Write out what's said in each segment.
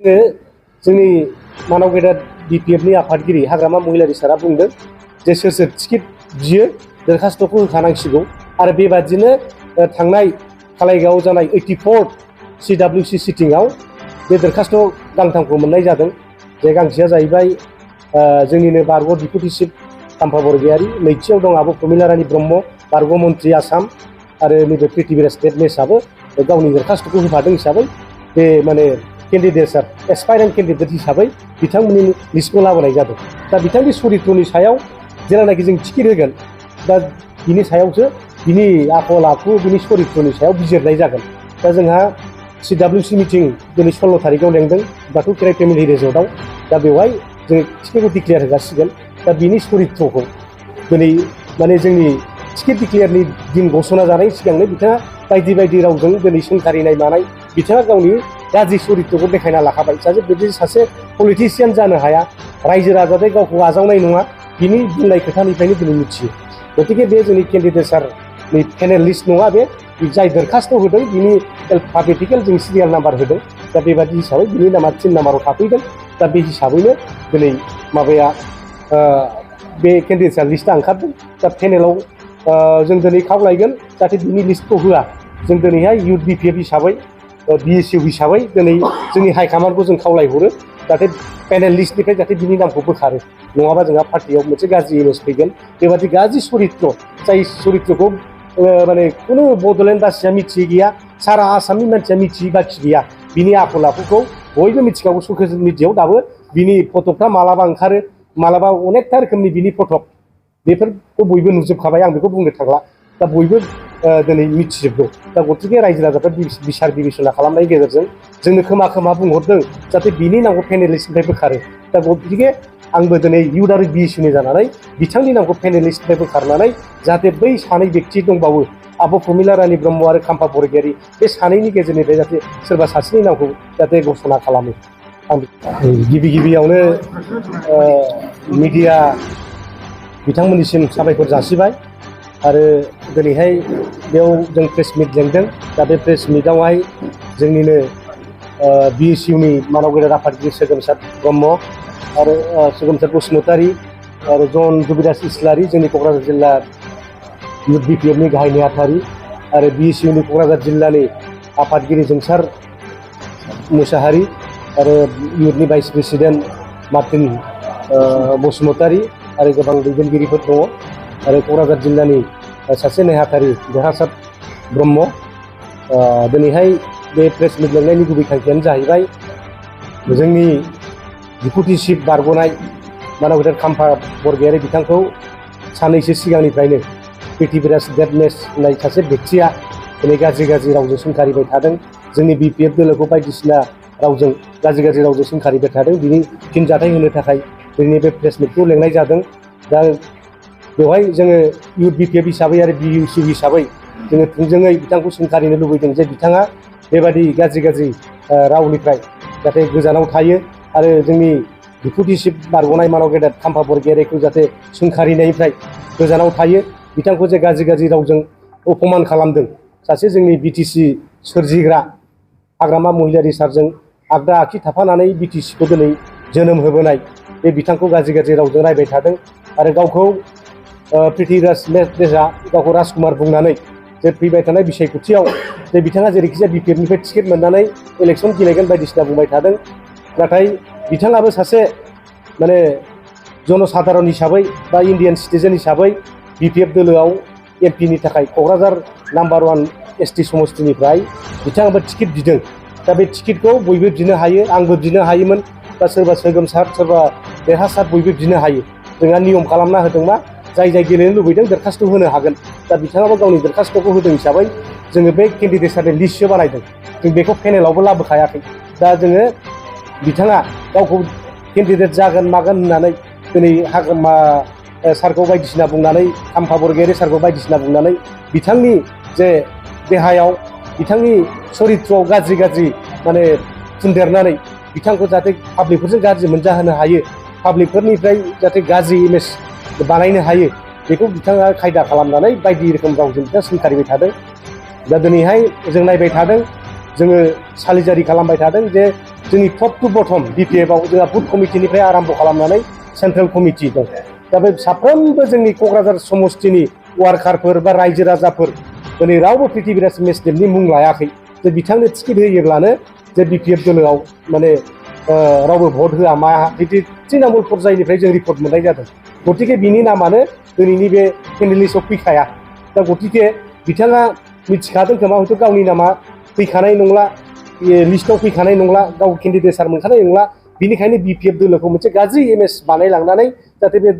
जोंनि मानाव गेदेर BPF नि आफादगिरि हाग्रामा महिलारि सारा बुंदों जे सोर सोर टिकेट बियो दरखास्तखौ होखानांसिगौ आरो बेबादिनो थांनाय कालाइगावआव जानाय 84 CWC सिटिंआव बे दरखास्त गांथामखौ मोननाय जादों। जे गांसेया जाहैबाय जोंनिनो बारग' डिपुटि चिफ खाम्फा बरगयारी, नैथियाव दं आब' प्रमिला रानी ब्रह्म बारग' मन्त्रि आसाम आरो नैबे प्रिथिबिराज देबनेसआबो गावनि दरखास्तखौ होफादों हिसाबै बे माने केन्डिडेट्स एसपायरेन्ट केन्डिडेट हिसाबै बिथांमोननि लिस्टखौ लाबोनाय जादों। दा बिथांनि सरित्रनि सायाव जेब्लानाखि जों टिकेट होगोन दा बिनि सायावसो बिनि आखल आखु बिनि सरित्रनि सायाव बिजिरनाय जागोन। दा जोंहा CWC मिटिं दिनै 16 तारिखआव लेंदों बाथौ खेराइ फेमिलि रिजर्टआव। दा बेवहाय जों टिकेटखौ डिक्लेयार होगासिगोन। दा बिनि सरित्रखौ दिनै माने जोंनि टिकेट डिक्लेयारनि दिन घोषणा जानायनि सिगांनो बिथाङा बायदि बायदि रावजों दिनै सोंखारिनाय मानाय बिथाङा गावनि गाज्रि सरित्रखौ देखायना लाखाबाय। बिदि सासे पलिटिशियान जानो हाया, रायजो राजादे गावखौ आजावनाय नङा बिनि बुंनाय खोथानिफ्रायनो दिनै मिथियो। गतिके बे जोंनि केन्डिडेट्सनि पेनेल लिस्ट नङा, बे जाय दरखास्त होदों बिनि एलफाबेटिकेल जों सिरियाल नाम्बार होदों। दा बेबादि हिसाबै बिनि नामा 3 नाम्बाराव थाफैदों। दा बे हिसाबैनो दिनै माबाया बे केन्डिडेट्सआ लिस्टआ ओंखारदों। दा पेनेलाव जों दिनै खावलायगोन जाहाथे बिनि लिस्टखौ होआ। जों दिनैहाय इउथ BPF हिसाबै BSU हिसाबै दिनै जोंनि हाइकामान्डखौ जों खावलायहरो जाहाथे पेनेल लिस्टनिफ्राय जाहाथे बिनि नामखौ बोखारो, नङाबा जोंहा पार्टियाव मोनसे गाज्रि इमेज फैगोन। बेबादि गाज्रि सरित्र जाय सरित्रखौ माने खुनु बड'लेण्ड बासिया मिथियै गैया, सारा आसामनि मानसिया मिथियै बाखि गैया। बिनि आखल आखुखौ बयबो मिथिखागौ। ससियेल मिडियायाव दाबो बिनि फटकफ्रा मालाबा ओंखारो, मालाबा अनेकथा रोखोमनि बिनि फटक, बेफोरखौ बयबो नुजोबखाबाय, आं बेखौ बुंनो थांला। दा बयबो दिनै मिथिजोबगौ। दा गतिके रायजो राजाफ्रा बिसार बिबेसना खालामनायनि गेजेरजों जोंनो खोमा खोमा बुंहरदों जाहाथे बिनि नामखौ पेनेल लिस्टनिफ्राय बोखारो। दा गतिके आंबो दिनै इउथ आरो BSUनि जानानै बिथांनि नामखौ पेनेल लिस्टनिफ्राय बोखारनानै जाहाथे बै सानै व्यक्ति दंबावो आब' प्रमिला रानी ब्रह्म आरो खाम्फा बरगयारी, बे सानैनि गेजेरनिफ्राय जाहाथे सोरबा सासेनि नामखौ जाहाथे घोषणा खालामो। आं गिबियावनो मिडिया बिथांमोननिसिम साबायखर जासिबाय आरो दिनैहाय बेयाव जों प्रेस मिट लेंदों। दा बे प्रेस मिटआवहाय जोंनिनो BSUनि मानाव गेदेर आफादगिरि सोगोमसार ब्रह्म आरो सोगोमसार बसुमतारी आरो जन जुबिदास इस्लारि, जोंनि क'क्राझार जिल्ला इउथ BPFनि गाहाय नेहाथारि, आरो BSUनि क'क्राझार जिल्लानि आफादगिरि जोंसार मुसाहारि आरो इउथनि भाइस प्रेसिडेन्ट मार्टिन बसुमतारी आरो गोबां दैदेनगिरिफोर दङ, आरो क'क्राझार जिल्लानि सासे नेहाथारि देरहासार ब्रह्म। दिनैहाय बे प्रेस मिट लेंनायनि गुबै थांखियानो जाहैबाय जोंनि डिपुटि चिफ बारग'नाय मानाव गेदेर खाम्फा बरगयारी बिथांखौ साननैसो सिगांनिफ्रायनो प्रिथिबिराज देबनेस होननाय सासे व्यक्तिया दिनै गाज्रि रावजों सोंखारिबाय थादों। जोंनि BPF दोलोखौ बायदिसिना रावजों गाज्रि रावजों सोंखारिबाय थादों। बिनि फिनजाथाय होनो थाखाय दिनै बे प्रेस मिटखौ लेंनाय जादों। दा बेवहाय जोङो इउथ BPF हिसाबै आरो BSU हिसाबै जोङो थोंजोङै बिथांखौ सोंखारिनो लुबैदों जे बिथाङा बेबादि गाज्रि रावनिफ्राय जाहाथे गोजानाव थायो आरो जोंनि डिपुटि चिफ बारग'नाय मानाव गेदेर खाम्फा बरगयारीखौ जाहाथे सोंखारिनायनिफ्राय गोजानाव थायो। बिथांखौ जे गाज्रि रावजों अपमान खालामदों, सासे जोंनि BTC सोरजिग्रा हाग्रामा महिलारि सारजों आगदा आखि थाफानानै BTCखौ दिनै जोनोम होबोनाय बे बिथांखौ गाज्रि रावजों रायबाय थादों आरो गावखौ प्रिथिबिराज देबनेसआ गावखौ राजकुमार बुंनानै जे फैबाय थानाय बिसायख'थियाव जे बिथाङा जेरैखिजाया BPFनिफ्राय टिकेट मोननानै इलेक्सन गेलेगोन बायदिसिना बुंबाय थादों। नाथाय बिथाङाबो सासे माने जनसाधारन हिसाबै बा इन्डियान सिटिजेन हिसाबै BPF दोलोआव MP नि थाखाय क'क्राझार नाम्बार 1 ST समस्तिनिफ्राय बिथाङाबो टिकेट बिदों। दा बे टिकेटखौ बयबो बिनो हायो, आंबो बिनो हायोमोन, बा सोरबा सोगोमसार सोरबा देरहासार बयबो बिनो हायो। जोंहा नियम खालामना होदों मा जाय गेलेनो लुबैदों दरखास्त होनो हागोन। दा बिथाङाबो गावनि दरखास्तखौ होदों हिसाबै जोङो बे केन्डिडेट्सनि लिस्टसो बानायदों। जों बेखौ पेनेलावबो लाबोखायाखै। दा जोङो बिथाङा गावखौ केन्डिडेट जागोन मागोन होननानै दिनै हाग्रामा सारखौ बायदिसिना बुंनानै, खाम्फा बरगयारी सारखौ बायदिसिना बुंनानै बिथांनि जे देहायाव बिथांनि सरित्रआव गाज्रि माने फुनदेरनानै बिथांखौ जाहाथे पाब्लिकफोरजों गाज्रि मोनजाहोनो हायो, पाब्लिकफोरनिफ्राय जाहाथे गाज्रि इमेज बानायनो हायो, बेखौ बिथाङा खायदा खालामनानै बायदि रोखोम रावजों बिथाङा सोंखारिबाय थादों। दा दिनैहाय जों नायबाय थादों, जोङो सालिजारि खालामबाय थादों जे जोंनि टप टु बटम BPF आव जोंहा बुथ कमिटिनिफ्राय आराम्भ खालामनानै सेन्ट्रेल कमिटि दं। दा बे साफ्रोमबो जोंनि क'क्राझार समस्तिनि वार्कारफोर बा रायजो राजाफोर दिनै रावबो प्रिथिबिराज मेसदेबनि मुं लायाखै जे बिथांनो टिकेट होयोब्लानो जे BPF दोलोआव माने रावबो भट होआ मा बिदि तृणमूल पर्यायनिफ्राय जों रिपर्ट मोननाय जादों। गतिके बिनि नामानो दिनैनि बे केन्डिडेट लिस्टआव फैखाया। दा गतिके बिथाङा मिथिखादों खोमा हयथ' गावनि नामा फैखानाय नंला, लिस्टआव फैखानाय नंला, गाव केन्डिडेटसार मोनखानाय नंला। बिनिखायनो BPF दोलोखौ मोनसे गाज्रि इमेज बानायलांनानै जाहाथे बे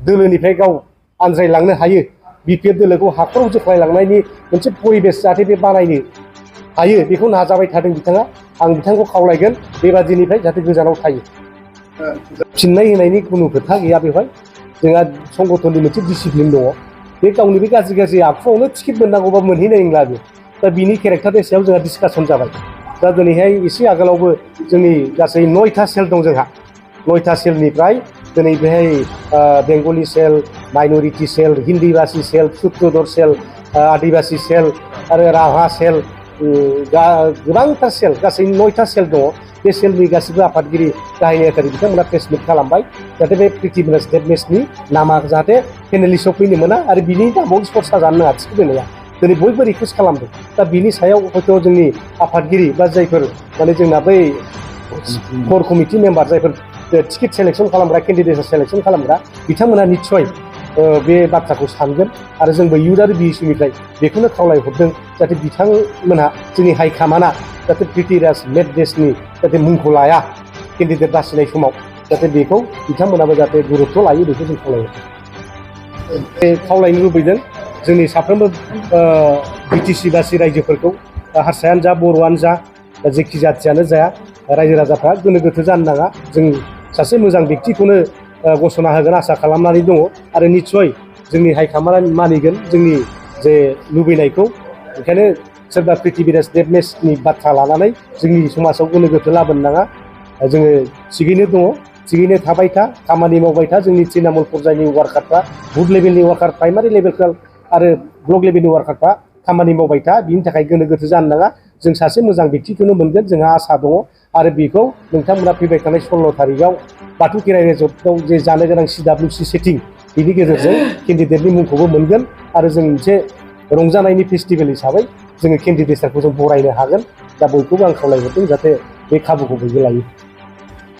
दोलोनिफ्राय गाव आनज्रायलांनो हायो, BPF दोलोखौ हाखराव जोख्लायलांनायनि मोनसे परिबेस जाहाथे बे बानायनो हायो बेखौ नाजाबाय थादों बिथाङा। आं बिथांखौ खावलायगोन बेबादिनिफ्राय जाहाथे गोजानाव थायो। फिननाय होनायनि खुनु खोथा गैया बेवहाय। जोंहा संगठननि मोनसे डिसिप्लिन दङ। बे गावनि बे गाज्रि गाज्रि आखुआवनो टिकेट मोननांगौबा मोनहैनाय नंला बे। दा बिनि केरेक्टारनि सायाव जोंहा डिसकासन जाबाय। दा दिनैहाय एसे आगोलावबो जोंनि गासै 9टा सेल दं जोंहा। 9टा सेलनिफ्राय दिनै बेहाय बेंगलि सेल, माइन'रिटि सेल, हिन्दी भाषी सेल, सुत्रधर सेल, आदिबासि सेल आरो राभा सेल, गोबांथार सेल, गासै 9टा सेल दङ। बे सेलनि गासिबो आफादगिरि गाहाय नेहाथारि बिथांमोना प्रेस मिट खालामबाय जाहाथे बे प्रिथिबिराज मेसनि नामा जाहाथे केन्डिडेट लिस्टआव फैनो मोना आरो बिनि नामाव सर्सा जानो नाङा टिकेट होनाया। दिनै बयबो रिकुवेस्ट खालामदों। दा बिनि सायाव हयथ' जोंनि आफादगिरि बा जायफोर माने जोंना बै कोर कमिटि मेम्बार जायफोर टिकेट सेलेक्सन खालामग्रा, केन्डिडेट सेलेक्सन खालामग्रा बिथांमोना निस्सय बे बाथ्राखौ सानगोन आरो जोंबो इयुथ आरो BSUनिफ्राय बेखौनो खावलायहरदों जाहाथे बिथांमोनहा जोंनि हाइकामान्डआ जाहाथे प्रिथिबिराज मेसदेबनि जाहाथे मुंखौ लाया केन्डिडेट बासिनाय समाव, जाहाथे बेखौ बिथांमोनाबो जाहाथे गुरुत्व लायो बेखौ जों खावलायनो लुबैदों। जोंनि साफ्रोमबो BTC बासि रायजोफोरखौ हारसायानो जा बर'आनो जा जेखि जाथियानो जाया रायजो राजाफ्रा गोनो गोथो जानो नाङा। जों सासे मोजां व्यक्तिखौनो घोषणा होगोन आसा खालामनानै दङ आरो निस्सय जोंनि हाइकामान्डआ मानिगोन जोंनि जे लुबैनायखौ। ओंखायनो सोरबा प्रिथिबिराज मेसनि बाथ्रा लानानै जोंनि समाजाव गोनो गोथो लाबोनो नाङा। जोङो थिगैनो दङ, थिगैनो थाबाय था, खामानि मावबाय था। जोंनि तृणमूल पर्यायनि वार्कारफ्रा, बुथ लेभेलनि वार्कार, प्राइमारि लेभेल आरो ब्लक लेभेलनि वार्कारफ्रा खामानि मावबाय था। बिनि थाखाय गोनो गोथो जानो नाङा। जों सासे मोजां व्यक्तिखौनो मोनगोन, जोंहा आसा दङ आरो बेखौ नोंथांमोना फैबाय थानाय 16 थारिखआव बाथौ खेराइ रिजर्टआव जे जानो गोनां CWC सेटिं बिनि गेजेरजों केन्डिडेटनि मुंखौबो मोनगोन आरो जों मोनसे रंजानायनि फेस्टिभेल हिसाबै जोङो केन्डिडेटखौ जों बरायनो हागोन। दा बयखौबो आं खावलायहरदों जाहाथे बे खाबुखौ बयबो लायो।